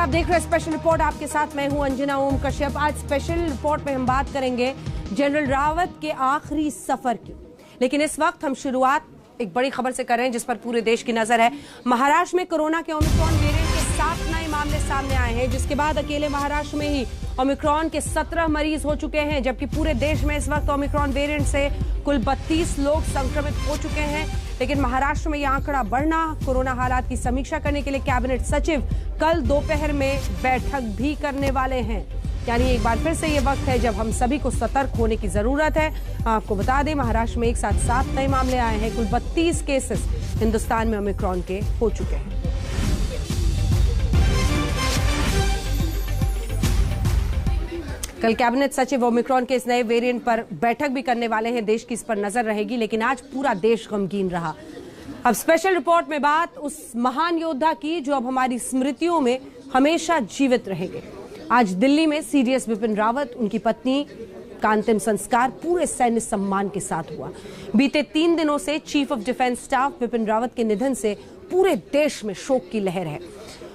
आप देख रहे हैं स्पेशल रिपोर्ट, आपके साथ मैं हूं अंजना ओम कश्यप। आज स्पेशल रिपोर्ट में हम बात करेंगे जनरल रावत के आखिरी सफर की, लेकिन इस वक्त हम शुरुआत एक बड़ी खबर से कर रहे हैं जिस पर पूरे देश की नजर है। महाराष्ट्र में कोरोना के ओमिक्रॉन वेरिएंट के 7 नए मामले सामने आए हैं, जिसके बाद अकेले महाराष्ट्र में ही ओमिक्रॉन के 17 मरीज हो चुके हैं, जबकि पूरे देश में इस वक्त ओमिक्रॉन वेरिएंट से कुल 32 लोग संक्रमित हो चुके हैं। लेकिन महाराष्ट्र में यह आंकड़ा बढ़ना, कोरोना हालात की समीक्षा करने के लिए कैबिनेट सचिव कल दोपहर में बैठक भी करने वाले हैं। यानी एक बार फिर से ये वक्त है जब हम सभी को सतर्क होने की जरूरत है। आपको बता दें, महाराष्ट्र में एक साथ 7 नए मामले आए हैं, कुल 32 केसेस हिंदुस्तान में ओमिक्रॉन के हो चुके हैं। कल कैबिनेट सचिव ओमिक्रॉन के इस नए वेरिएंट पर बैठक भी करने वाले हैं। देश की इस पर नजर रहेगी, लेकिन आज पूरा देश गमगीन रहा। अब स्पेशल रिपोर्ट में बात उस महान योद्धा की जो अब हमारी स्मृतियों में हमेशा जीवित रहेंगे। आज दिल्ली में सीडीएस बिपिन रावत, उनकी पत्नी का अंतिम संस्कार पूरे सैन्य सम्मान के साथ हुआ। बीते 3 दिनों से chief of defence staff Bipin Rawat के निधन से पूरे देश में शोक की लहर है।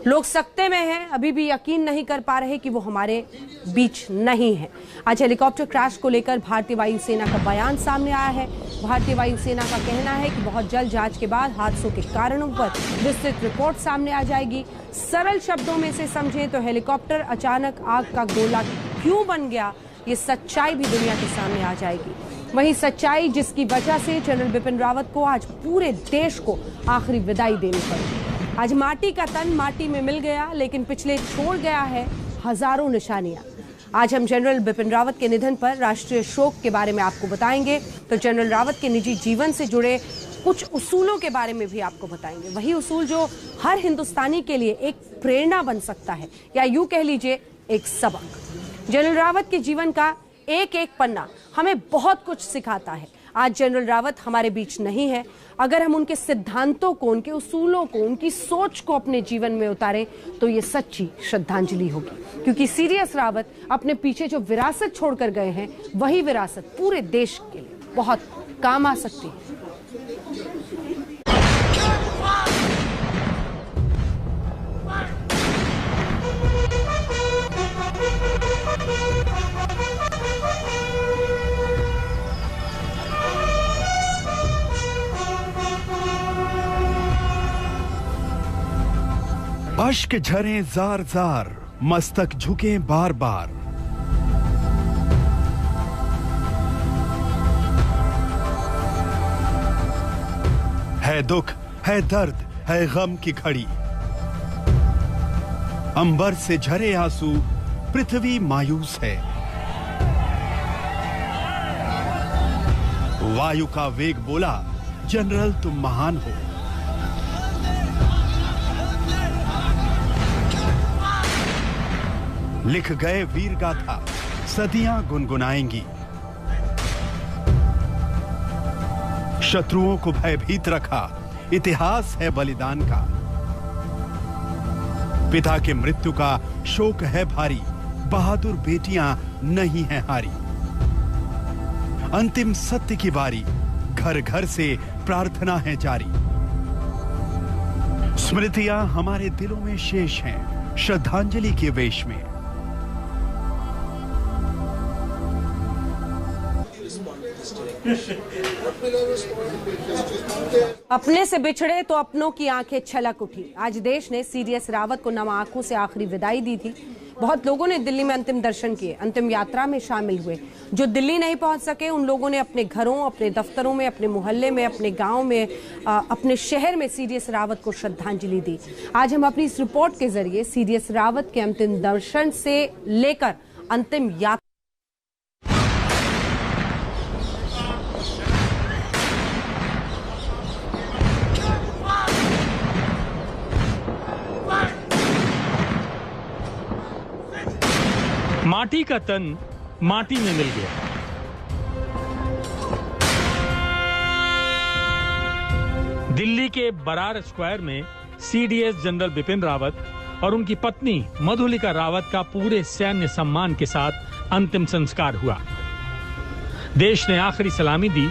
लोग सकते में हैं, अभी भी यकीन नहीं कर पा रहे कि वो हमारे बीच नहीं है। आज हेलीकॉप्टर क्रैश को लेकर भारतीय वायुसेना का बयान सामने आया है। भारतीय वायुसेना का कहना है कि बहुत जल्द जांच के बाद हादसों के कारणों पर विस्तृत रिपोर्ट सामने आ जाएगी। सरल शब्दों में से समझें तो हेलीकॉप्टर अचानक आग का गोला क्यों बन गया, ये सच्चाई भी दुनिया के सामने आ जाएगी। वही सच्चाई जिसकी वजह से जनरल बिपिन रावत को आज पूरे देश को आखिरी विदाई देनी पड़ी। आज माटी का तन माटी में मिल गया, लेकिन पिछले छोड़ गया है हजारों निशानियां। आज हम जनरल बिपिन रावत के निधन पर राष्ट्रीय शोक के बारे में आपको बताएंगे, तो जनरल रावत के निजी जीवन से जुड़े कुछ उसूलों के बारे में भी आपको बताएंगे। वही उसूल जो हर हिंदुस्तानी के लिए एक प्रेरणा बन सकता है, या यूं कह लीजिए एक सबक। जनरल रावत के जीवन का एक एक पन्ना हमें बहुत कुछ सिखाता है। आज जनरल रावत हमारे बीच नहीं है। अगर हम उनके सिद्धांतों को, उनके उसूलों को, उनकी सोच को अपने जीवन में उतारें तो ये सच्ची श्रद्धांजलि होगी, क्योंकि सीडीएस रावत अपने पीछे जो विरासत छोड़कर गए हैं, वही विरासत पूरे देश के लिए बहुत काम आ सकती है। अश्क झरे जार जार, मस्तक झुके बार बार। है दुख, है दर्द, है गम की घड़ी। अंबर से झरे आंसू, पृथ्वी मायूस है। वायु का वेग बोला, जनरल तुम महान हो। लिख गए वीर गाथा, सदियां गुनगुनाएंगी। शत्रुओं को भयभीत रखा, इतिहास है बलिदान का। पिता के मृत्यु का शोक है भारी, बहादुर बेटियां नहीं हैं हारी। अंतिम सत्य की बारी, घर घर से प्रार्थना है जारी। स्मृतियां हमारे दिलों में शेष हैं, श्रद्धांजलि के वेश में। अपने से बिछड़े तो अपनों की आंखें छलक उठी। आज देश ने सीडीएस रावत को नम आंखों से आखिरी विदाई दी थी। बहुत लोगों ने दिल्ली में अंतिम दर्शन किए, अंतिम यात्रा में शामिल हुए। जो दिल्ली नहीं पहुंच सके, उन लोगों ने अपने घरों, अपने दफ्तरों में, अपने मोहल्ले में, अपने गांव में, अपने शहर में सीडीएस रावत को श्रद्धांजलि दी। आज हम अपनी इस रिपोर्ट के जरिए सीडीएस रावत के अंतिम दर्शन से लेकर अंतिम यात्रा माटी का तन माटी में मिल गया। दिल्ली के बरार स्क्वायर में सीडीएस जनरल बिपिन रावत और उनकी पत्नी मधुलिका रावत का पूरे सैन्य सम्मान के साथ अंतिम संस्कार हुआ। देश ने आखिरी सलामी दी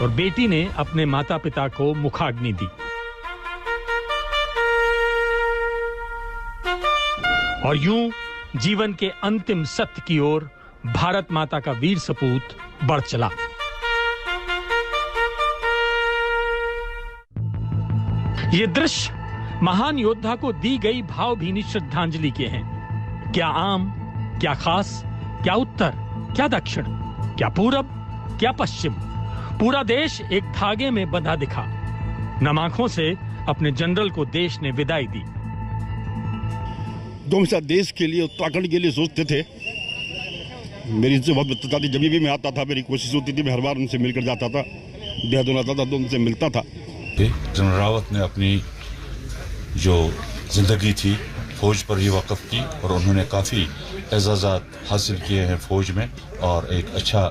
और बेटी ने अपने माता पिता को मुखाग्नि दी। और यूं जीवन के अंतिम सत्य की ओर भारत माता का वीर सपूत बढ़ चला। ये दृश्य महान योद्धा को दी गई भावभीनी श्रद्धांजलि के हैं। क्या आम, क्या खास, क्या उत्तर, क्या दक्षिण, क्या पूरब, क्या पश्चिम, पूरा देश एक धागे में बंधा दिखा। नम आंखों से अपने जनरल को देश ने विदाई दी। दो हमेशा देश के लिए, उत्तराखंड के लिए सोचते थे। मेरी इनसे बहुत मित्रता थी। जब भी मैं आता था मेरी कोशिश होती थी, मैं हर बार उनसे मिलकर जाता था, देहरादून आता था तो उनसे मिलता था। जनरल रावत ने अपनी जो जिंदगी थी फौज पर ही वक़्फ़ की और उन्होंने काफ़ी एजाज़ात हासिल किए हैं फौज में और एक अच्छा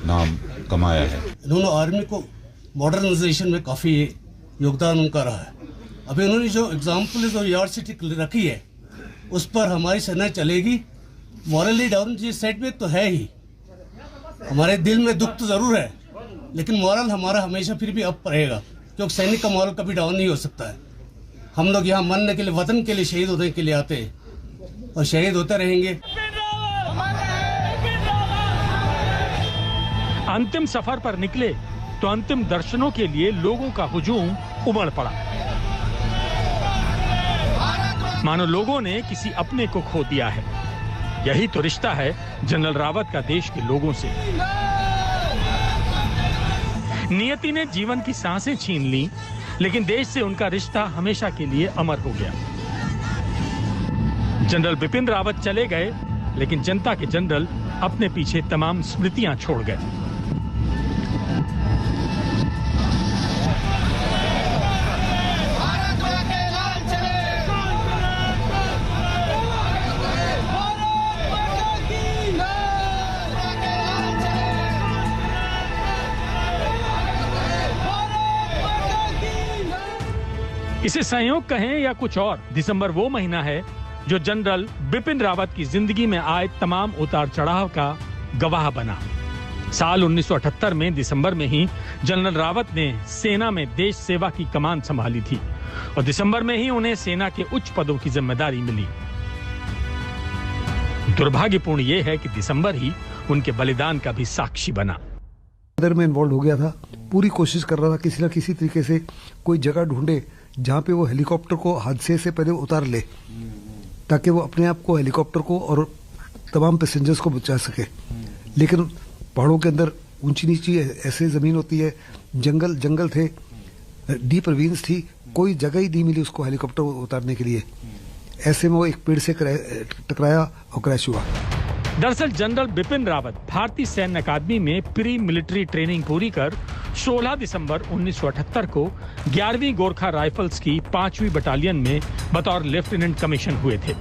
नाम कमाया है। इन्होंने आर्मी को मॉडर्नाइजेशन में काफ़ी योगदान उनका रहा है। अभी उन्होंने जो एग्जाम्पल जो यार्डशीट रखी है उस पर हमारी सेना चलेगी। मॉरली डाउन जी सेटबैक तो है ही, हमारे दिल में दुख तो ज़रूर है, लेकिन मॉरल हमारा हमेशा फिर भी अप रहेगा, क्योंकि सैनिक का मॉरल कभी डाउन नहीं हो सकता है। हम लोग यहाँ मरने के लिए, वतन के लिए, शहीद होने के लिए आते हैं और शहीद होते रहेंगे। अंतिम सफर पर निकले तो अंतिम दर्शनों के लिए लोगों का हुजूम उमड़ पड़ा। मानो लोगों ने किसी अपने को खो दिया है। यही तो रिश्ता है जनरल रावत का देश के लोगों से। नियति ने जीवन की सांसें छीन ली, लेकिन देश से उनका रिश्ता हमेशा के लिए अमर हो गया। जनरल बिपिन रावत चले गए, लेकिन जनता के जनरल अपने पीछे तमाम स्मृतियां छोड़ गए। इसे संयोग कहें या कुछ और, दिसंबर वो महीना है जो जनरल बिपिन रावत की जिंदगी में आए तमाम उतार चढ़ाव का गवाह बना। साल 1978 में दिसंबर में ही जनरल रावत ने सेना में देश सेवा की कमान संभाली थी और दिसंबर में ही उन्हें सेना के उच्च पदों की जिम्मेदारी मिली। दुर्भाग्यपूर्ण यह है कि दिसंबर ही उनके बलिदान का भी साक्षी बना। में इन्वॉल्व हो गया था, पूरी कोशिश कर रहा था किसी न किसी तरीके से कोई जगह ढूंढे जहां पे वो हेलीकॉप्टर को हादसे से पहले उतार ले, ताकि वो अपने आप को, हेलीकॉप्टर को और तमाम पैसेंजर्स को बचा सके। लेकिन पहाड़ों के अंदर ऊंची नीची ऐसे जमीन होती है, जंगल थे, डीप रवीन्स थी, कोई जगह ही नहीं मिली उसको हेलीकॉप्टर उतारने के लिए। ऐसे में वो एक पेड़ से टकराया और क्रैश हुआ। दरअसल जनरल बिपिन रावत भारतीय सैन्य अकादमी में प्री मिलिट्री ट्रेनिंग पूरी कर 16 दिसंबर 1978 को 11वीं गोरखा राइफल्स की 5वीं बटालियन में बतौर लेफ्टिनेंट कमीशन हुए थे।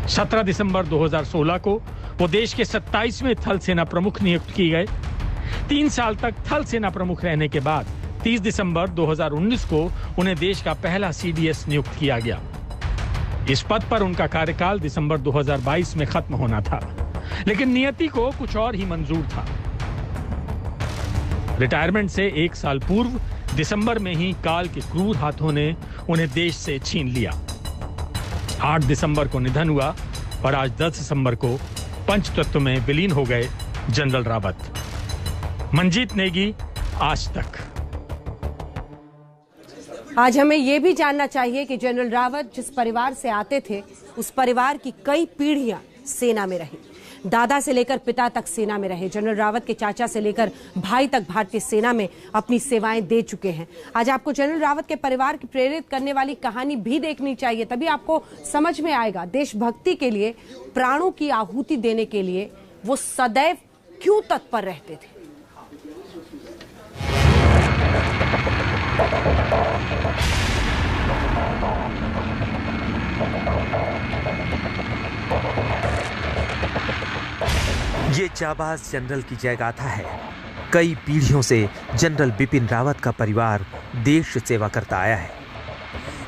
17 दिसंबर 2016 को वो देश के 27वें थल सेना प्रमुख नियुक्त किए गए। 3 साल तक थल सेना प्रमुख रहने के बाद 30 दिसंबर 2019 को उन्हें देश का पहला CDS नियुक्त किया गया। इस पद पर उनका कार्यकाल दिसंबर 2022 में खत्म होना था, लेकिन नियति को कुछ और ही मंजूर था। रिटायरमेंट से 1 साल पूर्व दिसंबर में ही काल के क्रूर हाथों ने उन्हें देश से छीन लिया। 8 दिसंबर को निधन हुआ और आज 10 दिसंबर को पंचतत्व में विलीन हो गए जनरल रावत। मंजीत नेगी, आज तक। आज हमें यह भी जानना चाहिए कि जनरल रावत जिस परिवार से आते थे, उस परिवार की कई पीढ़ियां सेना में रही। दादा से लेकर पिता तक सेना में रहे। जनरल रावत के चाचा से लेकर भाई तक भारतीय सेना में अपनी सेवाएं दे चुके हैं। आज आपको जनरल रावत के परिवार की प्रेरित करने वाली कहानी भी देखनी चाहिए, तभी आपको समझ में आएगा देशभक्ति के लिए, प्राणों की आहुति देने के लिए वो सदैव क्यों तत्पर रहते थे। ये जाबाज जनरल की जयगाथा है। कई पीढ़ियों से जनरल बिपिन रावत का परिवार देश सेवा करता आया है।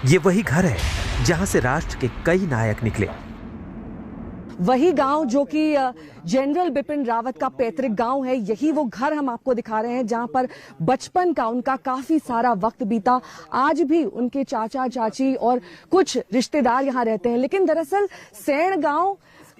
ये वही घर है जहां से राष्ट्र के कई नायक निकले। वही गांव जो कि जनरल बिपिन रावत का पैतृक गांव है, यही वो घर हम आपको दिखा रहे हैं जहां पर बचपन का उनका काफी सारा वक्त बीता। आज भी उनके चाचा चाची और कुछ रिश्तेदार यहां रहते हैं। लेकिन दरअसल सैण गांव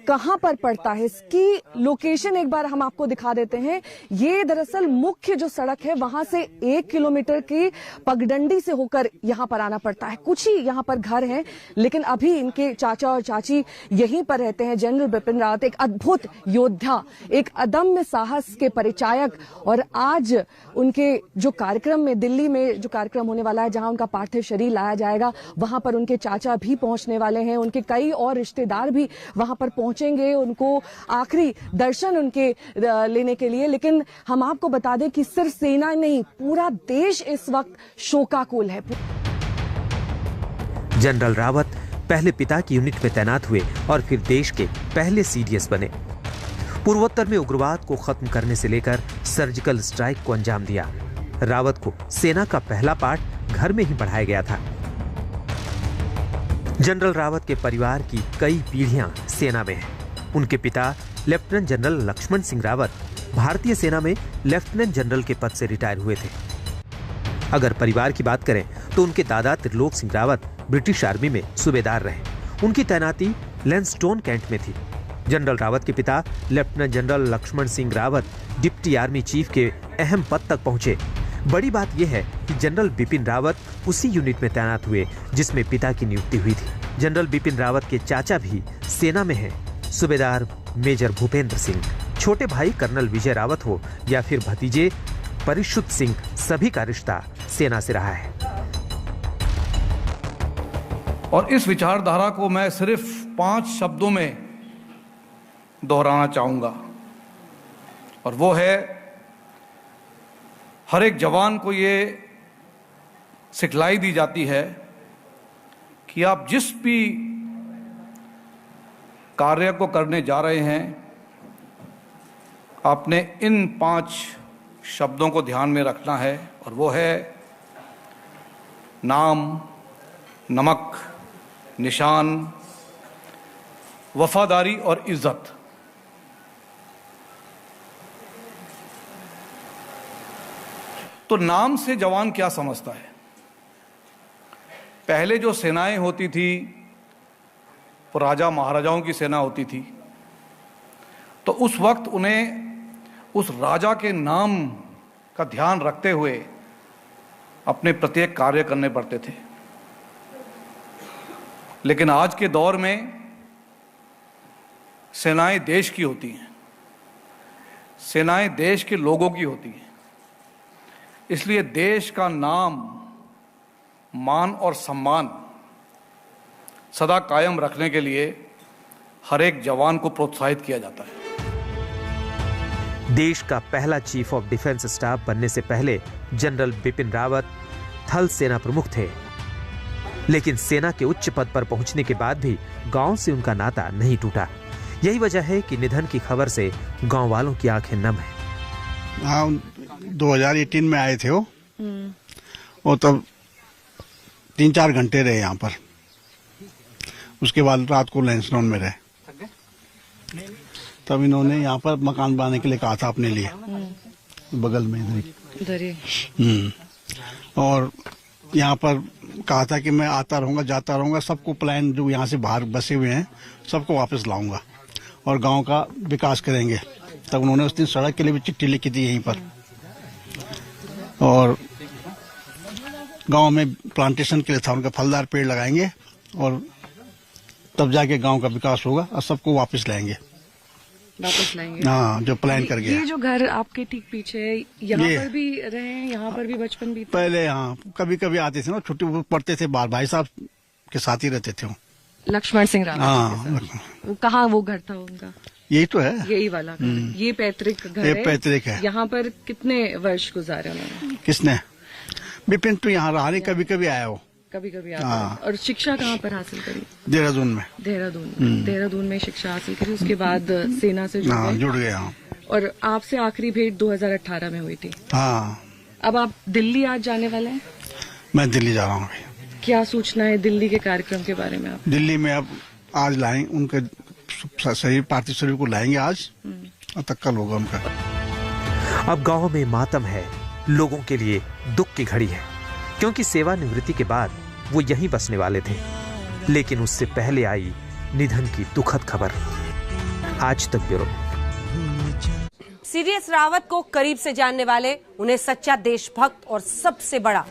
कहां पर पड़ता है, इसकी लोकेशन एक बार हम आपको दिखा देते हैं। ये दरअसल मुख्य जो सड़क है वहां से 1 किलोमीटर की पगडंडी से होकर यहां पर आना पड़ता है। कुछ ही यहां पर घर हैं, लेकिन अभी इनके चाचा और चाची यहीं पर रहते हैं। जनरल बिपिन रावत एक अद्भुत योद्धा, एक अदम्य साहस के परिचायक, और आज उनके जो कार्यक्रम में, दिल्ली में जो कार्यक्रम होने वाला है जहां उनका पार्थिव शरीर लाया जाएगा, वहां पर उनके चाचा भी पहुंचने वाले हैं। उनके कई और रिश्तेदार भी वहां पर पहुंचेंगे उनको आखिरी दर्शन उनके लेने के लिए। लेकिन हम आपको बता दें कि सिर्फ सेना नहीं, पूरा देश इस वक्त शोकाकुल है। जनरल रावत पहले पिता की यूनिट में तैनात हुए और फिर देश के पहले सीडीएस बने। पूर्वोत्तर में उग्रवाद को खत्म करने से लेकर सर्जिकल स्ट्राइक को अंजाम दिया। रावत को सेना का पहला पाठ घर में ही पढ़ाया गया था। जनरल रावत के परिवार की कई पीढ़ियां सेना में हैं। उनके पिता लेफ्टिनेंट जनरल लक्ष्मण सिंह रावत भारतीय सेना में लेफ्टिनेंट जनरल के पद से रिटायर हुए थे। अगर परिवार की बात करें तो उनके दादा त्रिलोक सिंह रावत ब्रिटिश आर्मी में सूबेदार रहे। उनकी तैनाती लैंसडोन कैंट में थी। जनरल रावत के पिता lieutenant general Lakshman Singh Rawat deputy army chief के अहम पद तक पहुंचे। बड़ी बात यह है कि जनरल बिपिन रावत उसी यूनिट में तैनात हुए जिसमें पिता की नियुक्ति हुई थी। जनरल बिपिन रावत के चाचा भी सेना में हैं, सूबेदार मेजर भूपेंद्र सिंह। छोटे भाई कर्नल विजय रावत हो या फिर भतीजे परिशुद्ध सिंह, सभी का रिश्ता सेना से रहा है। और इस विचारधारा को मैं सिर्फ 5 शब्दों में दोहराना चाहूंगा, और वो है, हर एक जवान को ये सिखलाई दी जाती है कि आप जिस भी कार्य को करने जा रहे हैं, आपने इन 5 शब्दों को ध्यान में रखना है, और वो है नाम, नमक, निशान, वफादारी और इज्जत। तो नाम से जवान क्या समझता है? पहले जो सेनाएं होती थी वो राजा महाराजाओं की सेना होती थी, तो उस वक्त उन्हें उस राजा के नाम का ध्यान रखते हुए अपने प्रत्येक कार्य करने पड़ते थे। लेकिन आज के दौर में सेनाएं देश की होती हैं, सेनाएं देश के लोगों की होती हैं। इसलिए देश का नाम, मान और सम्मान सदा कायम रखने के लिए हर एक जवान को प्रोत्साहित किया जाता है। देश का पहला चीफ ऑफ डिफेंस स्टाफ बनने से पहले जनरल बिपिन रावत थल सेना प्रमुख थे, लेकिन सेना के उच्च पद पर पहुंचने के बाद भी गांव से उनका नाता नहीं टूटा। यही वजह है कि निधन की खबर से गांव वालों की आंखें नम हैं। हाँ, 2018 में आए थे वो, और तब 3-4 घंटे रहे यहाँ पर। उसके बाद रात को लैंसडोन में रहे। तब इन्होंने यहाँ पर मकान बनाने के लिए कहा था अपने लिए, बगल में इधर ही। और यहाँ पर कहा था कि मैं आता रहूंगा, जाता रहूंगा, सबको प्लान जो यहाँ से बाहर बसे हुए हैं सबको वापस लाऊंगा और गांव का विकास करेंगे। तब उन्होंने उस दिन सड़क के लिए भी चिट्ठी लिखी थी यहीं पर, और गांव में प्लांटेशन के लिए था उनका, फलदार पेड़ लगाएंगे और तब जाके गांव का विकास होगा और सबको वापस लाएंगे। हाँ, जो प्लान कर गया। ये जो घर आपके ठीक पीछे है, यहाँ पर भी रहे हैं, यहाँ पर भी बचपन भी पहले। हाँ, कभी कभी आते थे ना, छुट्टी पढ़ते थे बाहर, भाई साहब के साथ ही रहते थे वो। लक्ष्मण सिंह रावत। हाँ, कहाँ वो घर था उनका? यही तो है, यही वाला घर। ये पैतृक घर है। पैतृक है। यहाँ पर कितने वर्ष गुजारे उन्होंने? किसने? बिपिन तो यहाँ रहा नहीं, कभी कभी आया वो, कभी कभी आता है। और शिक्षा कहाँ पर हासिल करी? देहरादून में। देहरादून में शिक्षा हासिल करी, उसके बाद सेना से जुड़ गए। और आपसे आखिरी भेंट 2018 में हुई थी। हाँ। अब आप दिल्ली आज जाने वाले हैं? मैं दिल्ली जा रहा हूँ। क्या सूचना है दिल्ली के कार्यक्रम के बारे में? आप दिल्ली में अब आज लाएं, उनके शरीर पार्थिव शरीर को लाएंगे आज और तक कल होगा उनका। अब गांव में मातम है, लोगों के लिए दुख की घड़ी है, क्योंकि सेवानिवृत्ति के बाद वो यहीं बसने वाले थे। लेकिन उससे पहले आई निधन की दुखद खबर। आज तक ब्यूरो। सीडीएस रावत को करीब से जानने वाले उन्हें सच्चा देशभक्त और सबसे बड़ा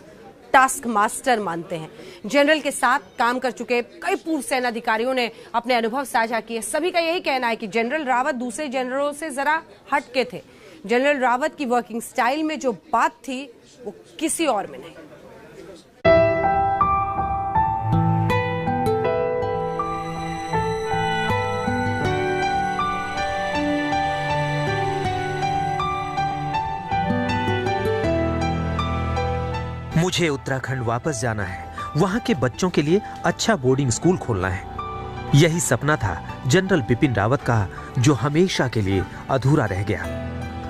टास्क मास्टर मानते हैं। जनरल के साथ काम कर चुके कई पूर्व सेना अधिकारियों ने अपने अनुभव साझा किए। सभी का यही कहना है कि जनरल रावत दूसरे जनरलों से जरा हटके थे। जनरल रावत की वर्किंग स्टाइल में जो बात थी वो किसी और में नहीं। मुझे उत्तराखंड वापस जाना है, वहां के बच्चों के लिए अच्छा बोर्डिंग स्कूल खोलना है। यही सपना था जनरल बिपिन रावत का, जो हमेशा के लिए अधूरा रह गया।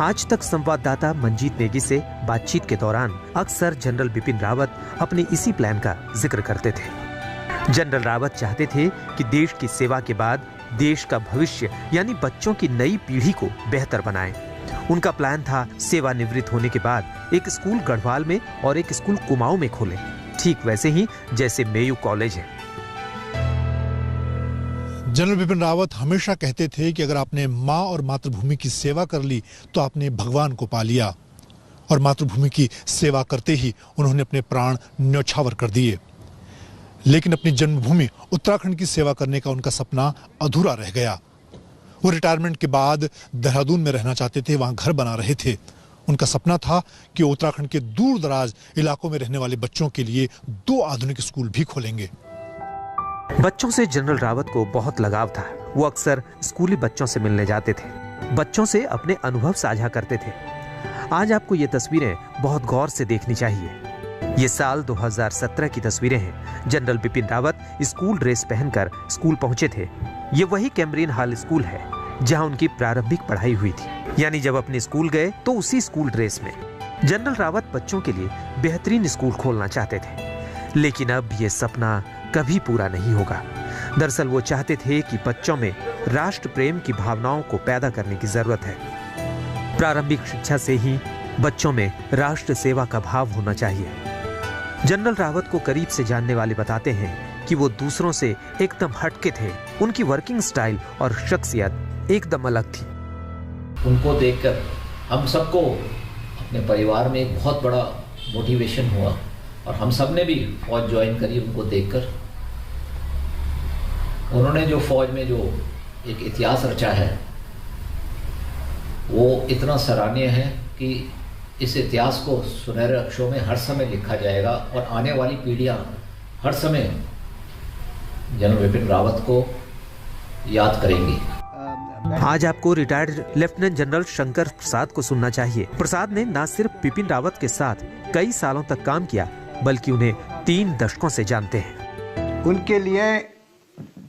आज तक संवाददाता मंजीत नेगी से बातचीत के दौरान अक्सर जनरल बिपिन रावत अपने इसी प्लान का जिक्र करते थे। जनरल रावत चाहते थे कि देश की सेवा के बाद देश का भविष्य यानी बच्चों की नई पीढ़ी को बेहतर बनाएं। उनका प्लान था सेवानिवृत्त होने के बाद एक स्कूल गढ़वाल में और एक स्कूल कुमाऊं में खोलें, ठीक वैसे ही जैसे मेयू कॉलेज है। जनरल बिपिन रावत हमेशा कहते थे कि अगर आपने माँ और मातृभूमि की सेवा कर ली तो आपने भगवान को पा लिया। और मातृभूमि की सेवा करते ही उन्होंने अपने प्राण न्यौछावर कर दिए। लेकिन अपनी जन्मभूमि उत्तराखंड की सेवा करने का उनका सपना अधूरा रह गया। वो रिटायरमेंट के बाद देहरादून में रहना चाहते थे, वहां घर बना रहे थे। उनका सपना था कि उत्तराखंड के दूर दराज इलाकों में रहने वाले बच्चों के लिए 2 आधुनिक स्कूल भी खोलेंगे। बच्चों से जनरल रावत को बहुत लगाव था। वो अक्सर स्कूली बच्चों से मिलने जाते थे, बच्चों से अपने अनुभव साझा करते थे। आज आपको ये तस्वीरें बहुत गौर से देखनी चाहिए। ये साल 2017 की तस्वीरें हैं। General Bipin Rawat school dress पहनकर स्कूल पहुंचे थे। ये वही कैम्ब्रियन हाल स्कूल है जहां उनकी प्रारंभिक पढ़ाई हुई थी, यानी जब अपने स्कूल गए तो उसी स्कूल ड्रेस में। जनरल रावत बच्चों के लिए बेहतरीन स्कूल खोलना चाहते थे, लेकिन अब ये सपना कभी पूरा नहीं होगा। दरअसल वो चाहते थे कि बच्चों में राष्ट्र प्रेम की भावनाओं को पैदा करने की जरूरत है। प्रारंभिक शिक्षा से ही बच्चों में राष्ट्र सेवा का भाव होना चाहिए। जनरल रावत को करीब से जानने वाले बताते हैं कि वो दूसरों से एकदम हटके थे। उनकी वर्किंग स्टाइल और शख्सियत एकदम अलग थी। उनको देखकर हम सबको अपने परिवार में एक बहुत बड़ा मोटिवेशन हुआ और हम सब ने भी फौज ज्वाइन करी उनको देखकर। उन्होंने जो फौज में जो एक इतिहास रचा है वो इतना सराहनीय है कि इस इतिहास को सुनहरे अक्षरों में हर समय लिखा जाएगा और आने वाली पीढ़ियां हर समय जनरल बिपिन रावत को याद करेंगी। आज आपको रिटायर्ड लेफ्टिनेंट जनरल शंकर प्रसाद को सुनना चाहिए। प्रसाद ने न सिर्फ बिपिन रावत के साथ कई सालों तक काम किया, बल्कि उन्हें 3 दशकों से जानते हैं। उनके लिए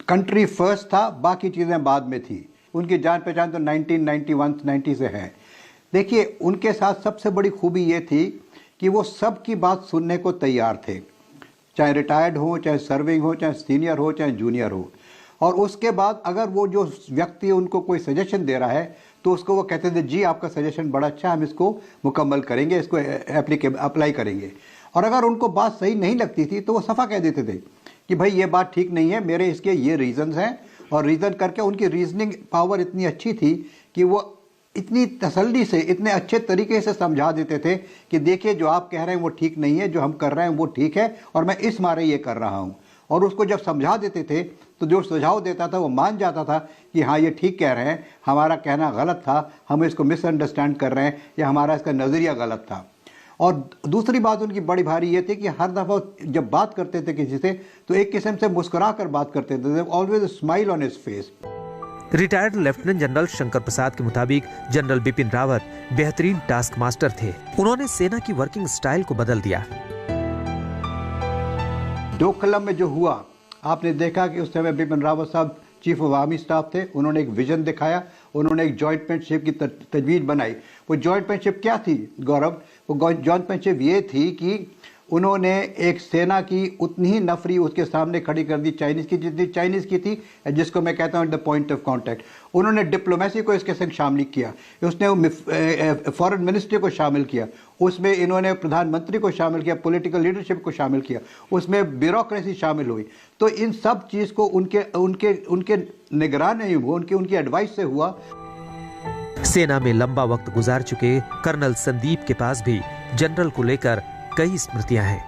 कंट्री फर्स्ट था, बाकी चीजें बाद में थी। उनकी जान पहचान तो 1991-90 से है। देखिए, उनके साथ सबसे बड़ी खूबी ये थी कि वो सबकी बात सुनने को तैयार थे, चाहे रिटायर्ड हो, चाहे सर्विंग हो, चाहे सीनियर हो, चाहे जूनियर हो। और उसके बाद अगर वो जो व्यक्ति उनको कोई सजेशन दे रहा है तो उसको वो कहते थे जी आपका सजेशन बड़ा अच्छा, हम इसको मुकम्मल करेंगे, इसको अप्लाई करेंगे। और अगर उनको बात सही नहीं लगती थी तो वो सफ़ा कह देते थे कि भाई ये बात ठीक नहीं है, मेरे इसके ये रीज़न्स हैं। और रीज़न करके उनकी रीजनिंग पावर इतनी अच्छी थी कि वो इतनी तसल्ली से, इतने अच्छे तरीके से समझा देते थे कि देखिए जो आप कह रहे हैं वो ठीक नहीं है, जो हम कर रहे हैं वो ठीक है और मैं इस मारे ये कर रहा हूँ। और उसको जब समझा देते थे तो जो सुझाव देता था वो मान जाता था कि हाँ ये ठीक कह रहे हैं, हमारा कहना गलत था, हम इसको मिसअंडरस्टैंड कर रहे हैं या हमारा इसका नज़रिया गलत था। और दूसरी बात उनकी बड़ी भारी ये थी कि हर दफ़ा जब बात करते थे किसी से तो एक किस्म से मुस्कुरा कर बात करते थे, always smile on his face. Retired lieutenant general Shankar Prasad के मुताबिक जनरल बिपिन रावत बेहतरीन टास्क मास्टर थे। उन्होंने सेना की वर्किंग स्टाइल को बदल दिया। डोकलम में जो हुआ, आपने देखा कि उस समय बिपिन रावत साहब चीफ ऑफ आर्मी स्टाफ थे, उन्होंने एक विजन दिखाया, उन्होंने एक जॉइंट पेंटशिप की तजवीज़ बनाई। वो जॉइंट पेंटशिप क्या थी गौरव? वो जॉइंट पेंटशिप ये थी कि उन्होंने एक सेना की उतनी ही नफरी उसके सामने खड़ी कर दी चाइनीज़ की, जितनी चाइनीज़ की थी, जिसको मैं कहता हूँ द पॉइंट ऑफ कॉन्टैक्ट। उन्होंने डिप्लोमेसी को इसके संग शामिल किया, उसने फॉरेन मिनिस्ट्री को शामिल किया, उसमें इन्होंने प्रधानमंत्री को शामिल किया, पॉलिटिकल लीडरशिप को शामिल किया, उसमें ब्यूरोक्रेसी शामिल हुई। तो इन सब चीज़ को उनके निगरान नहीं हुआ, उनकी एडवाइस से हुआ। सेना में लंबा वक्त गुजार चुके कर्नल संदीप के पास भी जनरल को लेकर कई स्मृतियां हैं।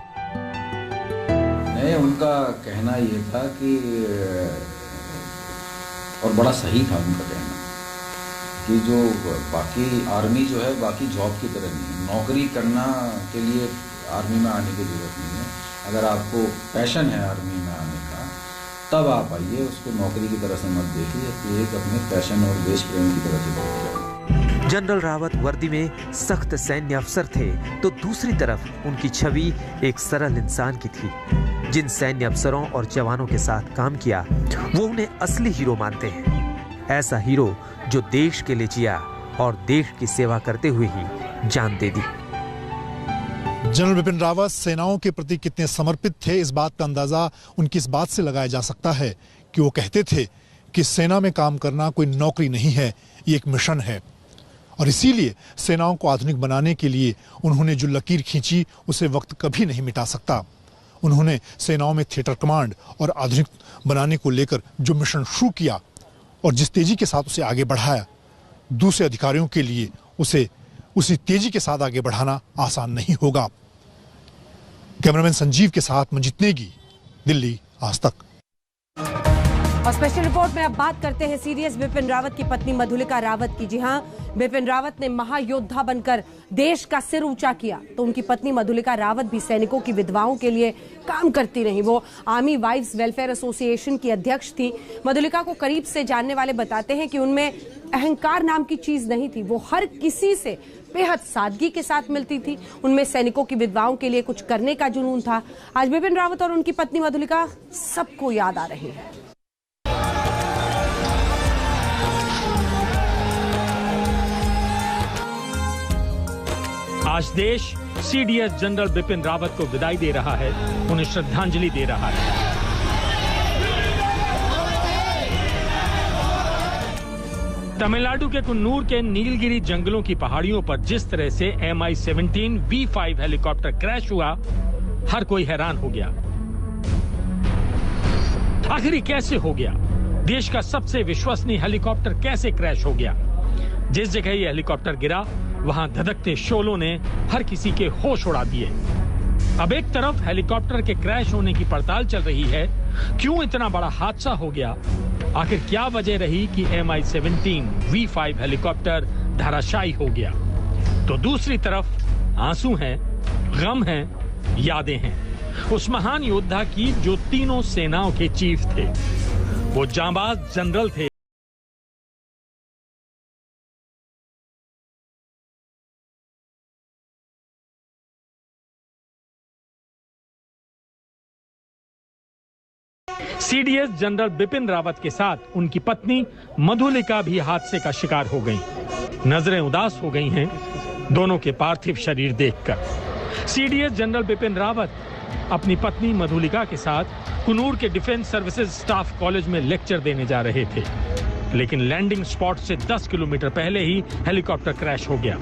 नहीं, उनका कहना ये था कि, और बड़ा सही था उनका कहना, कि जो बाकी आर्मी जो है बाकी जॉब की तरह नहीं है, नौकरी करना के लिए आर्मी में आने की जरूरत नहीं है। अगर आपको पैशन है आर्मी में आने का तब आप आइए, उसको नौकरी की तरह से मत देखिए, तो एक अपने पैशन और देश प्रेम की तरह से देखिए। जनरल रावत वर्दी में सख्त सैन्य अफसर थे तो दूसरी तरफ उनकी छवि एक सरल इंसान की थी। जिन सैन्य अफसरों और जवानों के साथ काम किया वो उन्हें असली हीरो मानते हैं। ऐसा हीरो जो देश के लिए जिया और देश की सेवा करते हुए ही जान दे दी। जनरल बिपिन रावत सेनाओं के प्रति कितने समर्पित थे, इस बात का अंदाजा उनकी इस बात से लगाया जा सकता है कि वो कहते थे कि सेना में काम करना कोई नौकरी नहीं है, ये एक मिशन है। और इसीलिए सेनाओं को आधुनिक बनाने के लिए उन्होंने जो लकीर खींची उसे वक्त कभी नहीं मिटा सकता। उन्होंने सेनाओं में थिएटर कमांड और आधुनिक बनाने को लेकर जो मिशन शुरू किया और जिस तेजी के साथ उसे आगे बढ़ाया, दूसरे अधिकारियों के लिए उसे उसी तेजी के साथ आगे बढ़ाना आसान नहीं होगा। कैमरामैन संजीव के साथ मंजीत नेगी, दिल्ली, आज तक। और स्पेशल रिपोर्ट में अब बात करते हैं सीडीएस बिपिन रावत की पत्नी मधुलिका रावत की। जी हां, बिपिन रावत ने महायोद्धा बनकर देश का सिर ऊंचा किया तो उनकी पत्नी मधुलिका रावत भी सैनिकों की विधवाओं के लिए काम करती रही। वो आर्मी वाइव्स वेलफेयर एसोसिएशन की अध्यक्ष थी। मधुलिका को करीब से जानने वाले बताते हैं कि उनमें अहंकार नाम की चीज नहीं थी। वो हर किसी से बेहद सादगी के साथ मिलती थी। उनमें सैनिकों की विधवाओं के लिए कुछ करने का जुनून था। आज बिपिन रावत और उनकी पत्नी मधुलिका सबको याद आ रही है। आज देश सीडीएस जनरल बिपिन रावत को विदाई दे रहा है, उन्हें श्रद्धांजलि दे रहा है। तमिलनाडु के कुन्नूर के नीलगिरी जंगलों की पहाड़ियों पर जिस तरह से MI-17 V5 हेलीकॉप्टर क्रैश हुआ, हर कोई हैरान हो गया। आखिर ये कैसे हो गया? देश का सबसे विश्वसनीय हेलीकॉप्टर कैसे क्रैश हो गया? जिस जगह ये हेलीकॉप्टर गिरा वहां धधकते शोलों ने हर किसी के होश उड़ा दिए। अब एक तरफ हेलीकॉप्टर के क्रैश होने की पड़ताल चल रही है, क्यों इतना बड़ा हादसा हो गया, आखिर क्या वजह रही कि MI-17 V5 हेलीकॉप्टर धराशायी हो गया। तो दूसरी तरफ आंसू हैं, गम हैं, यादें हैं उस महान योद्धा की जो तीनों सेनाओं के चीफ थे। वो जांबाज जनरल थे। सीडीएस जनरल बिपिन रावत के साथ उनकी पत्नी मधुलिका भी हादसे का शिकार हो गईं। नजरें उदास हो गई हैं दोनों के पार्थिव शरीर देखकर। सीडीएस जनरल बिपिन रावत अपनी पत्नी मधुलिका के साथ कुन्नूर के डिफेंस सर्विसेज स्टाफ कॉलेज में लेक्चर देने जा रहे थे, लेकिन लैंडिंग स्पॉट से 10 किलोमीटर पहले ही हेलीकॉप्टर क्रैश हो गया।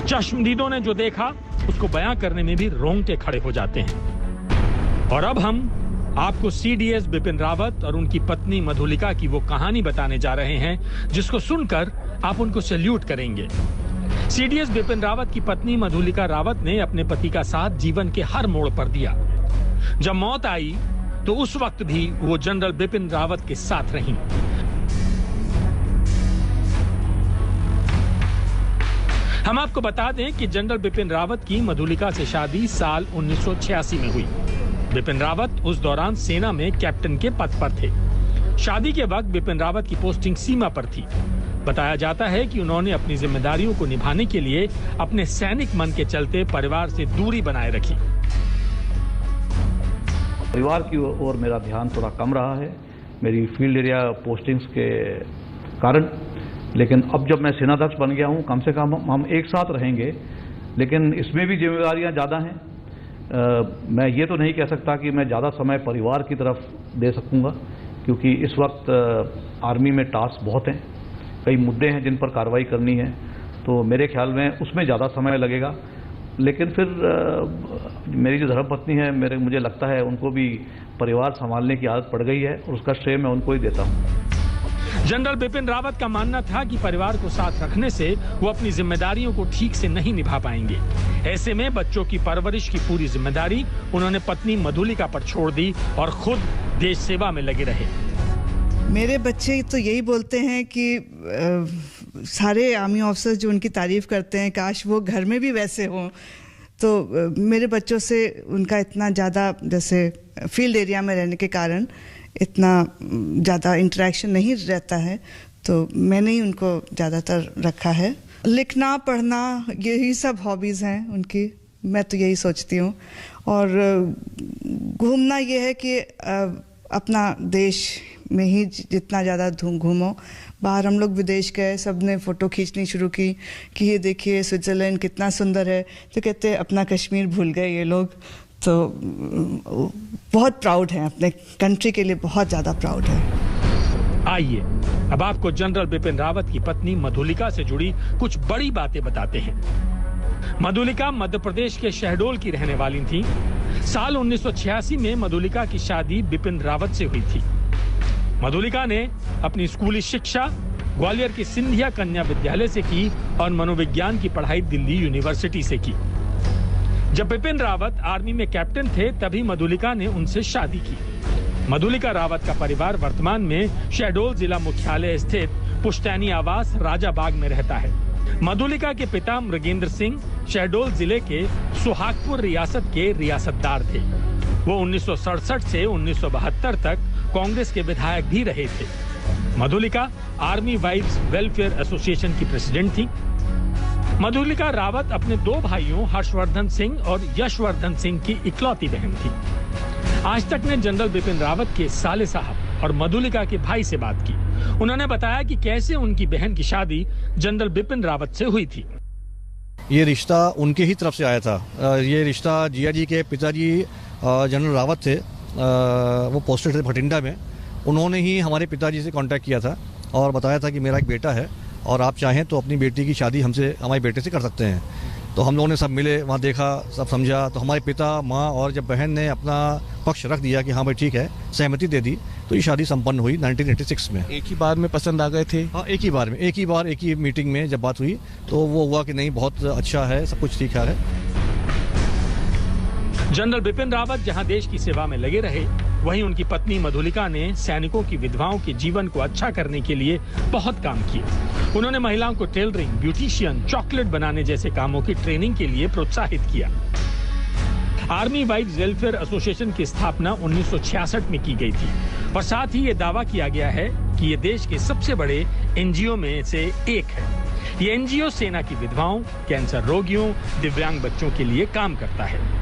चश्मदीदों ने जो देखा उसको बयां करने में भी रोंगटे खड़े हो जाते हैं। और अब हम आपको सीडीएस बिपिन रावत और उनकी पत्नी मधुलिका की वो कहानी बताने जा रहे हैं जिसको सुनकर आप उनको सैल्यूट करेंगे। सीडीएस बिपिन रावत की पत्नी मधुलिका रावत ने अपने पति का साथ जीवन के हर मोड़ पर दिया। जब मौत आई तो उस वक्त भी वो जनरल बिपिन रावत के साथ रहीं। हम आपको बता दें कि जनरल बिपिन रावत की मधुलिका से शादी साल 1986 में हुई। बिपिन रावत उस दौरान सेना में कैप्टन के पद पर थे। शादी के वक्त बिपिन रावत की पोस्टिंग सीमा पर थी। बताया जाता है कि उन्होंने अपनी जिम्मेदारियों को निभाने के लिए अपने सैनिक मन के चलते परिवार से दूरी बनाए रखी। परिवार की ओर मेरा ध्यान थोड़ा कम रहा है मेरी फील्ड एरिया पोस्टिंग्स के कारण, लेकिन अब जब मैं सेनाध्यक्ष बन गया हूं, कम से कम हम एक साथ रहेंगे, लेकिन इसमें भी जिम्मेदारियां ज़्यादा हैं। मैं ये तो नहीं कह सकता कि मैं ज़्यादा समय परिवार की तरफ दे सकूंगा, क्योंकि इस वक्त आर्मी में टास्क बहुत हैं, कई मुद्दे हैं जिन पर कार्रवाई करनी है, तो मेरे ख्याल में उसमें ज़्यादा समय लगेगा। लेकिन फिर मेरी जो धर्मपत्नी है, मुझे लगता है उनको भी परिवार संभालने की आदत पड़ गई है और उसका श्रेय मैं उनको ही देता हूँ। जनरल बिपिन रावत का मानना था कि परिवार को साथ रखने से वो अपनी जिम्मेदारियों को ठीक से नहीं निभा पाएंगे। ऐसे में बच्चों की परवरिश की पूरी जिम्मेदारी उन्होंने पत्नी मधुलिका पर छोड़ दी और खुद देश सेवा में लगे रहे। मेरे बच्चे तो यही बोलते हैं कि सारे आर्मी ऑफिसर्स जो उनकी तारीफ करते हैं, काश वो घर में भी वैसे हों। तो मेरे बच्चों से उनका इतना ज़्यादा, जैसे फील्ड एरिया में रहने के कारण इतना ज़्यादा इंटरेक्शन नहीं रहता है, तो मैंने ही उनको ज़्यादातर रखा है। लिखना पढ़ना यही सब हॉबीज़ हैं उनकी, मैं तो यही सोचती हूँ। और घूमना ये है कि अपना देश में ही जितना ज़्यादा घूमो। बाहर हम लोग विदेश गए, सब ने फ़ोटो खींचनी शुरू की कि ये देखिए स्विट्ज़रलैंड कितना सुंदर है, तो कहते अपना कश्मीर भूल गए ये लोग। तो बहुत प्राउड हैं, अपने कंट्री के लिए बहुत ज़्यादा प्राउड है। आइए अब आपको जनरल बिपिन रावत की पत्नी मधुलिका से जुड़ी कुछ बड़ी बातें बताते हैं। मधुलिका मध्य प्रदेश के शहडोल की रहने वाली थी। साल 1986 में मधुलिका की शादी बिपिन रावत से हुई थी। मधुलिका ने अपनी स्कूली शिक्षा ग्वालियर की सिंधिया कन्या विद्यालय से की और मनोविज्ञान की पढ़ाई दिल्ली यूनिवर्सिटी से की। जब बिपिन रावत आर्मी में कैप्टन थे तभी मधुलिका ने उनसे शादी की। मधुलिका रावत का परिवार वर्तमान में शहडोल जिला मुख्यालय स्थित पुश्तैनी आवास राजाबाग में रहता है। मधुलिका के पिता मृगेंद्र सिंह शहडोल जिले के सुहागपुर रियासत के रियासतदार थे। वो 1967 से 1972 तक कांग्रेस के विधायक भी रहे थे। Madhulika army wives welfare association की प्रेसिडेंट थी। मधुलिका रावत अपने दो भाइयों हर्षवर्धन सिंह और यशवर्धन सिंह की इकलौती बहन थी। आज तक ने जनरल बिपिन रावत के साले साहब और मधुलिका के भाई से बात की। उन्होंने बताया कि कैसे उनकी बहन की शादी जनरल बिपिन रावत से हुई थी। ये रिश्ता उनके ही तरफ से आया था। ये रिश्ता जिया जी के पिताजी जनरल रावत थे, वो पोस्टेड थे भटिंडा में। उन्होंने ही हमारे पिताजी से कांटेक्ट किया था और बताया था कि मेरा एक बेटा है और आप चाहें तो अपनी बेटी की शादी हमसे, हमारे बेटे से कर सकते हैं। तो हम लोगों ने सब मिले, वहाँ देखा, सब समझा। तो हमारे पिता, माँ और जब बहन ने अपना पक्ष रख दिया कि हाँ भाई ठीक है, सहमति दे दी, तो ये शादी संपन्न हुई 1986 में। एक ही बार में पसंद आ गए थे? हाँ, एक ही मीटिंग में जब बात हुई तो वो हुआ कि नहीं बहुत अच्छा है, सब कुछ ठीक है। जनरल बिपिन रावत जहां देश की सेवा में लगे रहे, वहीं उनकी पत्नी मधुलिका ने सैनिकों की विधवाओं के जीवन को अच्छा करने के लिए बहुत काम किया। उन्होंने महिलाओं को टेलरिंग, ब्यूटिशियन, चॉकलेट बनाने जैसे कामों की ट्रेनिंग के लिए प्रोत्साहित किया। आर्मी वाइव्स वेलफेयर एसोसिएशन की स्थापना 1966 में की गई थी और साथ ही ये दावा किया गया है कि ये देश के सबसे बड़े एनजीओ में से एक है। ये एनजीओ सेना की विधवाओं, कैंसर रोगियों, दिव्यांग बच्चों के लिए काम करता है।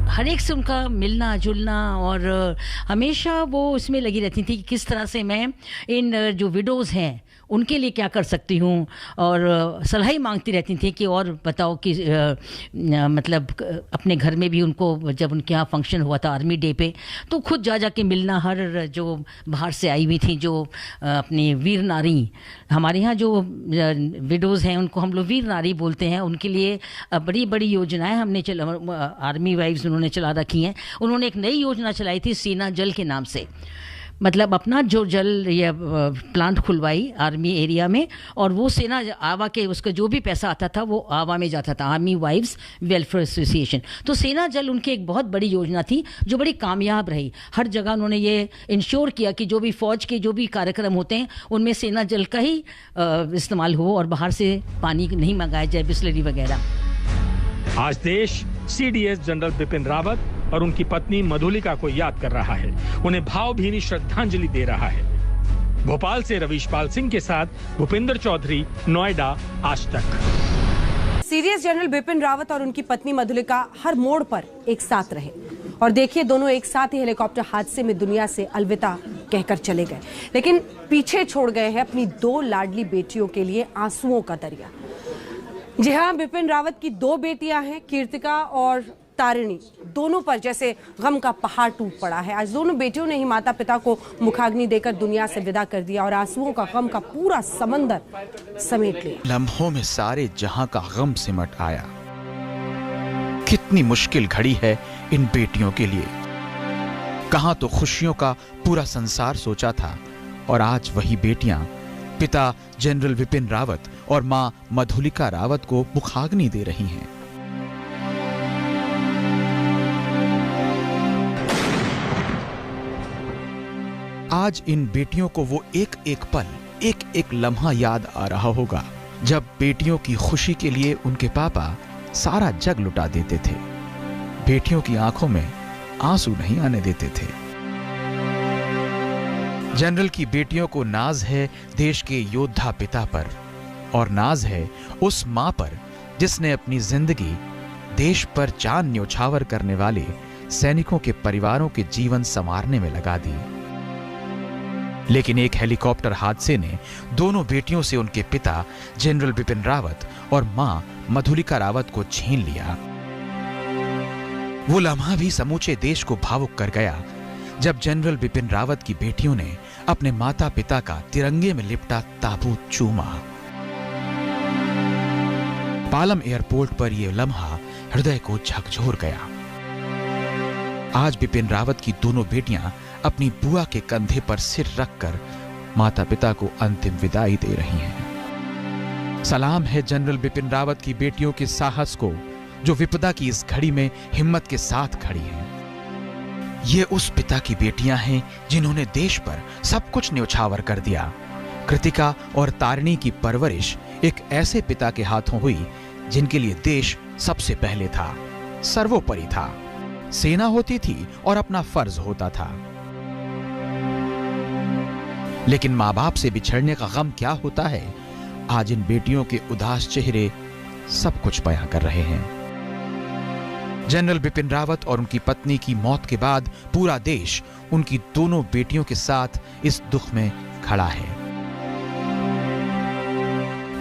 हर एक से उनका मिलना जुलना और हमेशा वो उसमें लगी रहती थी कि किस तरह से मैं इन जो विडोज़ हैं उनके लिए क्या कर सकती हूँ, और सलाह ही मांगती रहती थी कि और बताओ कि मतलब अपने घर में भी उनको, जब उनके यहाँ फंक्शन हुआ था आर्मी डे पे, तो खुद जा के मिलना। हर जो बाहर से आई हुई थी जो अपनी वीर नारी, हमारे यहाँ जो विडोज़ हैं उनको हम लोग वीर नारी बोलते हैं, उनके लिए बड़ी बड़ी योजनाएं हमने आर्मी वाइव्स उन्होंने चला रखी हैं। उन्होंने एक नई योजना चलाई थी सेना जल के नाम से, मतलब अपना जो जल या प्लांट खुलवाई आर्मी एरिया में, और वो सेना आवा के उसका जो भी पैसा आता था वो आवा में जाता था, आर्मी वाइव्स वेलफेयर एसोसिएशन। तो सेना जल उनकी एक बहुत बड़ी योजना थी जो बड़ी कामयाब रही। हर जगह उन्होंने ये इंश्योर किया कि जो भी फौज के जो भी कार्यक्रम होते हैं उनमें सेना जल का ही इस्तेमाल हो और बाहर से पानी नहीं मंगाया जाए, बिस्लरी वगैरह। आज देश सीडीएस जनरल बिपिन रावत और उनकी पत्नी मधुलिका को याद कर रहा है, उन्हें भावभीनी श्रद्धांजलि दे रहा है। भोपाल से रवीश पाल सिंह के साथ भूपेंद्र चौधरी, नोएडा, आज तक। सीडीएस जनरल बिपिन रावत और उनकी पत्नी मधुलिका हर मोड़ पर एक साथ रहे और देखिए दोनों एक साथ ही हेलीकॉप्टर हादसे में दुनिया से अलविदा कहकर चले गए, लेकिन पीछे छोड़ गए हैं अपनी दो लाडली बेटियों के लिए आंसुओं का दरिया। जी हाँ, बिपिन रावत की 2 बेटियां हैं, कीर्तिका और तारिणी। दोनों पर जैसे गम का पहाड़ टूट पड़ा है। आज दोनों बेटियों ने ही माता पिता को मुखाग्नि देकर दुनिया से विदा कर दिया और आंसुओं का गम का पूरा समंदर समेट लिया। लम्हों में सारे जहां का गम सिमट आया। कितनी मुश्किल घड़ी है इन बेटियों के लिए। कहां तो खुशियों का पूरा संसार सोचा था और आज वही बेटियां पिता जनरल विपिन रावत और मां मधुलिका रावत को मुखाग्नि दे रही हैं। आज इन बेटियों को वो एक एक पल, एक एक लम्हा याद आ रहा होगा जब बेटियों की खुशी के लिए उनके पापा सारा जग लुटा देते थे। बेटियों की आंखों में आंसू नहीं आने देते थे। जनरल की बेटियों को नाज है देश के योद्धा पिता पर और नाज है उस मां पर जिसने अपनी जिंदगी देश पर जान न्योछावर करने वाले सैनिकों के परिवारों के जीवन संवारने में लगा दी। लेकिन एक हेलीकॉप्टर हादसे ने दोनों बेटियों से उनके पिता जनरल बिपिन रावत और मां मधुलिका रावत को छीन लिया। वो लम्हा भी समूचे देश को भावुक कर गया जब जनरल बिपिन रावत की बेटियों ने अपने माता पिता का तिरंगे में लिपटा ताबूत चूमा। पालम एयरपोर्ट पर यह लम्हा हृदय को झकझोर गया। आज बिपिन रावत की दोनों बेटियां अपनी बुआ के कंधे पर सिर रखकर माता पिता को अंतिम विदाई दे रही हैं। सलाम है जनरल बिपिन रावत की बेटियों के साहस को जो विपदा की इस घड़ी में हिम्मत के साथ खड़ी हैं। ये उस पिता की बेटियां हैं जिन्होंने देश पर सब कुछ न्योछावर कर दिया। कृतिका और तारिणी की परवरिश एक ऐसे पिता के हाथों हुई जिनके लिए देश सबसे पहले था, सर्वोपरि था। सेना होती थी और अपना फर्ज होता था। लेकिन मां बाप से बिछड़ने का गम क्या होता है, आज इन बेटियों के उदास चेहरे सब कुछ बयां कर रहे हैं। जनरल बिपिन रावत और उनकी पत्नी की मौत के बाद पूरा देश उनकी दोनों बेटियों के साथ इस दुख में खड़ा है।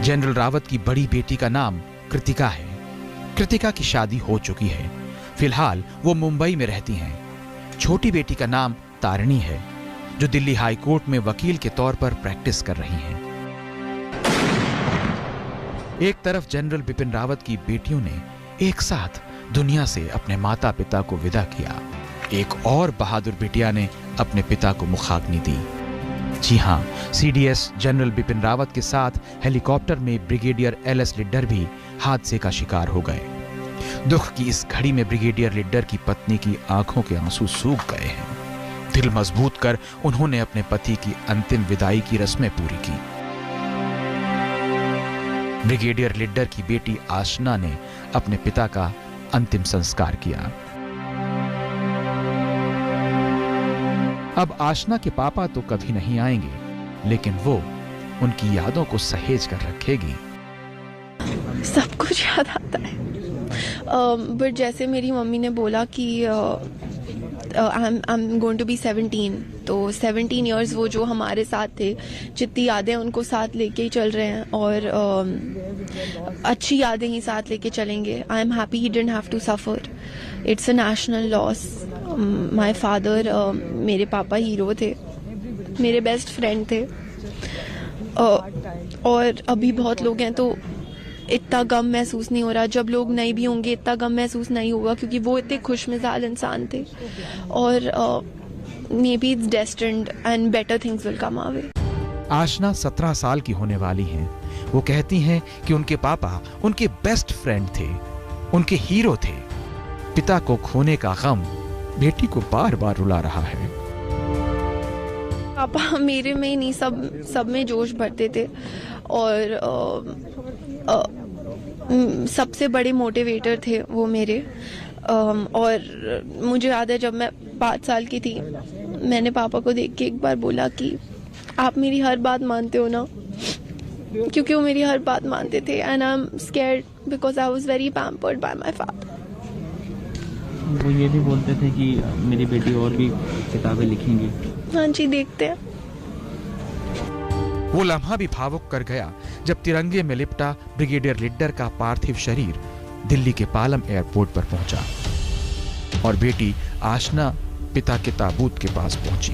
जनरल रावत की बड़ी बेटी का नाम कृतिका है। कृतिका की शादी हो चुकी है। फिलहाल वो मुंबई में रहती हैं। छोटी बेटी का नाम तारिणी है जो दिल्ली हाई कोर्ट में वकील के तौर पर प्रैक्टिस कर रही हैं। एक तरफ जनरल बिपिन रावत की बेटियों ने एक साथ दुनिया से अपने माता पिता को विदा किया, एक और बहादुर बेटिया ने अपने पिता को मुखाग्नि दी। जी हां, सीडीएस जनरल बिपिन रावत के साथ हेलीकॉप्टर में ब्रिगेडियर एलएस लिड्डर भी हादसे का शिकार हो गए। दुख की इस घड़ी में ब्रिगेडियर लिड्डर की पत्नी की आंखों के आंसू सूख गए हैं। दिल मजबूत कर उन्होंने अपने पति की अंतिम विदाई की रस्में पूरी की। ब्रिगेडियर लिड्डर की बेटी आशना ने अपने पिता का अंतिम संस्कार किया। अब आशना के पापा तो कभी नहीं आएंगे, लेकिन वो उनकी यादों को सहेज कर रखेगी। सब कुछ याद आता है, बट जैसे मेरी मम्मी ने बोला कि I'm going to be 17, तो 17 years वो जो हमारे साथ थे, जितनी यादें उनको साथ लेके ही चल रहे हैं और अच्छी यादें ही साथ लेके चलेंगे। I am happy he didn't have to suffer. It's a national loss. My father, मेरे पापा हीरो थे, मेरे बेस्ट फ्रेंड थे, और अभी बहुत लोग हैं तो इतना गम महसूस नहीं हो रहा। जब लोग नहीं भी होंगे इतना गम महसूस नहीं होगा क्योंकि वो इतने खुशमिजाज इंसान थे और may be it's destined and better things will come our way. Aashna 17 साल की होने वाली हैं। वो कहती हैं कि उनके पापा उनके बेस्ट फ्रेंड थे, उनके हीरो थे। पिता को खोने का गम बेटी को बार बार रुला रहा है। पापा मेरे में ही नहीं, सब में जोश भरते थे और सबसे बड़े मोटिवेटर थे वो मेरे। और मुझे याद है जब मैं 5 साल की थी, मैंने पापा को देख के एक बार बोला कि आप मेरी हर बात मानते हो ना, क्योंकि वो मेरी हर बात मानते थे। And I am scared because I was very pampered by my father. वो ये भी बोलते थे कि मेरी बेटी और भी किताबें लिखेंगी। हाँ जी, देखते हैं। वो लम्हा भी भावुक कर गया जब तिरंगे में लिपटा ब्रिगेडियर लिड्डर का पार्थिव शरीर दिल्ली के पालम एयरपोर्ट पर पहुंचा और बेटी आशना पिता के ताबूत के पास पहुंची।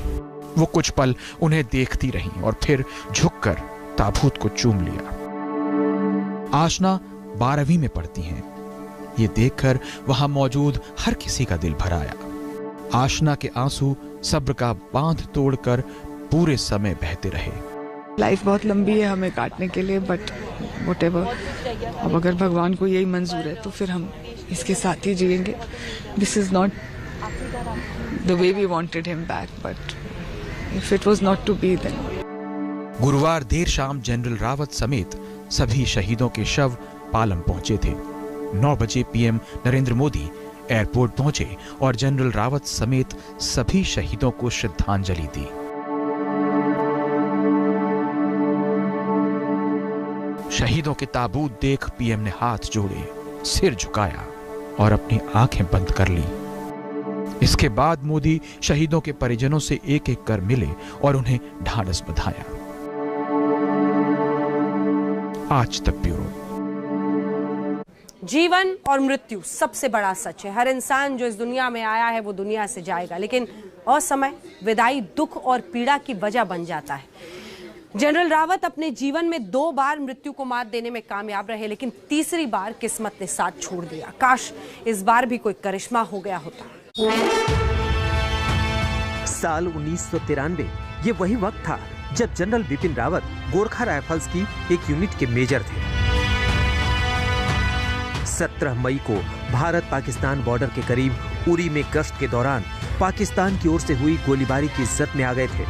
वो कुछ पल उन्हें देखती रही और फिर झुककर ताबूत को चूम लिया। आशना 12वीं में पढ़ती हैं। ये देखकर वहां मौजूद हर किसी का दिल भर आया। आशना के आंसू सब्र का बांध तोड़कर पूरे समय बहते रहे। लाइफ बहुत लंबी है हमें काटने के लिए, बट व्हाटएवर, अब अगर भगवान को यही मंजूर है तो फिर हम इसके साथ ही जिएंगे। This is not the way we wanted him back, but if it was not to be then. गुरुवार देर शाम जनरल रावत समेत सभी शहीदों के शव पालम पहुंचे थे। 9 बजे पीएम नरेंद्र मोदी एयरपोर्ट पहुंचे और जनरल रावत समेत सभी शहीदों को श्रद्धांजलि दी। शहीदों के ताबूत देख पीएम ने हाथ जोड़े, सिर झुकाया और अपनी आंखें बंद कर ली। इसके बाद मोदी शहीदों के परिजनों से एक एक कर मिले और उन्हें ढांढस बंधाया। आज तक ब्यूरो। जीवन और मृत्यु सबसे बड़ा सच है। हर इंसान जो इस दुनिया में आया है वो दुनिया से जाएगा, लेकिन असमय विदाई दुख और पीड़ा की वजह बन जाता है। जनरल रावत अपने जीवन में 2 बार मृत्यु को मात देने में कामयाब रहे, लेकिन तीसरी बार किस्मत ने साथ छोड़ दिया। काश इस बार भी कोई करिश्मा हो गया होता। साल 1993 ये वही वक्त था जब जनरल बिपिन रावत गोरखा राइफल्स की एक यूनिट के मेजर थे। 17 मई को भारत पाकिस्तान बॉर्डर के करीब उरी में गश्त के दौरान पाकिस्तान की ओर से हुई गोलीबारी की जद में आ गए थे।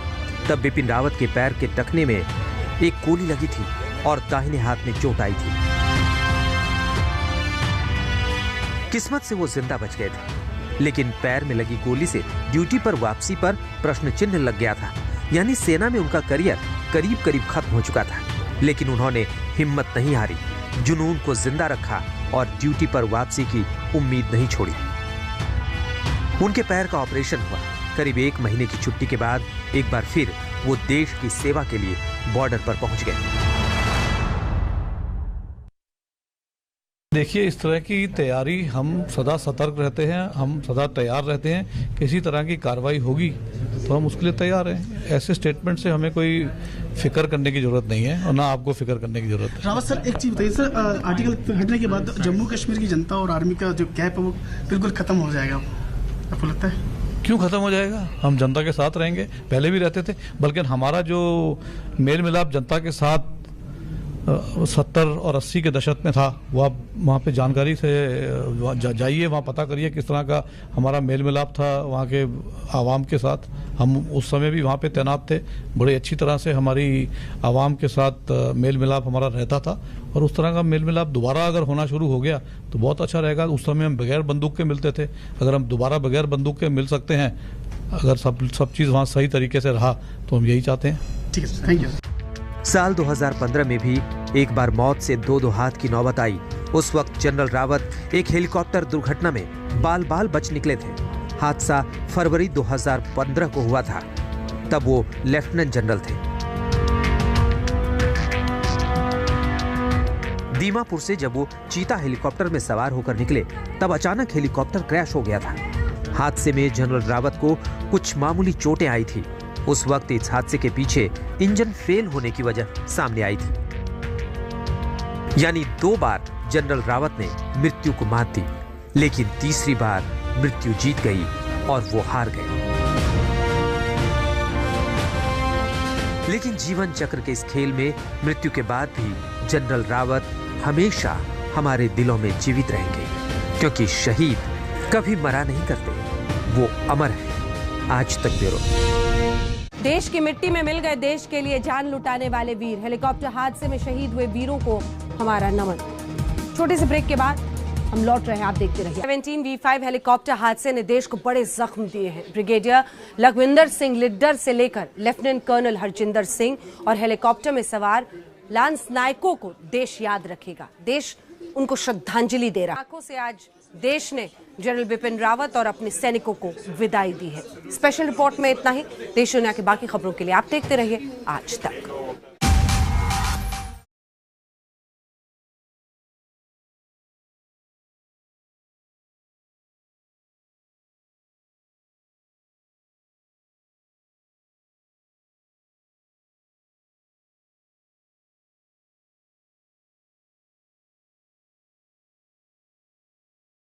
तब बिपिन रावत के पैर के टखने में एक गोली लगी थी और दाहिने हाथ में चोट आई थी। किस्मत से वो जिंदा बच गए थे, लेकिन पैर में लगी गोली से ड्यूटी पर वापसी पर प्रश्न चिन्ह लग गया था। यानी सेना में उनका करियर करीब करीब खत्म हो चुका था, लेकिन उन्होंने हिम्मत नहीं हारी, जुनून को जिंदा रखा और ड्यूटी पर वापसी की उम्मीद नहीं छोड़ी। उनके पैर का ऑपरेशन हुआ। करीब 1 महीने की छुट्टी के बाद एक बार फिर वो देश की सेवा के लिए बॉर्डर पर पहुंच गए। देखिए, इस तरह की तैयारी हम सदा सतर्क रहते हैं, हम सदा तैयार रहते हैं। किसी तरह की कार्रवाई होगी तो हम उसके लिए तैयार हैं। ऐसे स्टेटमेंट से हमें कोई फिक्र करने की जरूरत नहीं है और ना आपको फिक्र करने की जरूरत है। रावत सर, एक चीज बताइए सर, आर्टिकल हटने के बाद जम्मू कश्मीर की जनता और आर्मी का जो गैप है वो बिल्कुल खत्म हो जाएगा, आपको लगता है? क्यों खत्म हो जाएगा? हम जनता के साथ रहेंगे, पहले भी रहते थे। बल्कि हमारा जो मेल मिलाप जनता के साथ 70 और 80 के दशक में था, वो आप वहाँ पे जानकारी से जाइए, वहाँ पता करिए किस तरह का हमारा मेल मिलाप था वहाँ के आवाम के साथ। हम उस समय भी वहाँ पे तैनात थे, बड़े अच्छी तरह से हमारी आवाम के साथ मेल मिलाप हमारा रहता था। और उस तरह का मेल मिलाप दोबारा अगर होना शुरू हो गया तो बहुत अच्छा रहेगा। उस समय हम बगैर बंदूक के मिलते थे, अगर हम दोबारा बगैर बंदूक के मिल सकते हैं, अगर सब चीज़ वहाँ सही तरीके से रहा तो हम यही चाहते हैं। ठीक है, थैंक यू। साल 2015 में भी एक बार मौत से 2 हाथ की नौबत आई। उस वक्त जनरल रावत एक हेलीकॉप्टर दुर्घटना में बाल बच निकले थे। हादसा फरवरी 2015 को हुआ था। तब वो लेफ्टिनेंट जनरल थे। दीमापुर से जब वो चीता हेलीकॉप्टर में सवार होकर निकले, तब अचानक हेलीकॉप्टर क्रैश हो गया था। हादसे में जनरल रावत को कुछ मामूली चोटें आई थी। उस वक्त इस हादसे के पीछे इंजन फेल होने की वजह सामने आई थी। यानी 2 बार जनरल रावत ने मृत्यु को मात दी, लेकिन तीसरी बार मृत्यु जीत गई और वो हार गए। लेकिन जीवन चक्र के इस खेल में मृत्यु के बाद भी जनरल रावत हमेशा हमारे दिलों में जीवित रहेंगे, क्योंकि शहीद कभी मरा नहीं करते, वो अमर है। आज तक ब्यूरो। देश की मिट्टी में मिल गए देश के लिए जान लुटाने वाले वीर। हेलीकॉप्टर हादसे में शहीद हुए वीरों को हमारा नमन। छोटे से ब्रेक के बाद हम लौट रहे हैं, आप देखते रहिए। 17 V5 हेलीकॉप्टर हादसे ने देश को बड़े जख्म दिए हैं। ब्रिगेडियर लखविंदर सिंह लिड्डर से लेकर लेफ्टिनेंट कर्नल हरजिंदर सिंह और हेलीकॉप्टर में सवार लांस नायकों को देश याद रखेगा। देश उनको श्रद्धांजलि दे रहा। आंखों से आज देश ने जनरल बिपिन रावत और अपने सैनिकों को विदाई दी है। स्पेशल रिपोर्ट में इतना ही। देश दुनिया की बाकी खबरों के लिए आप देखते रहिए आज तक।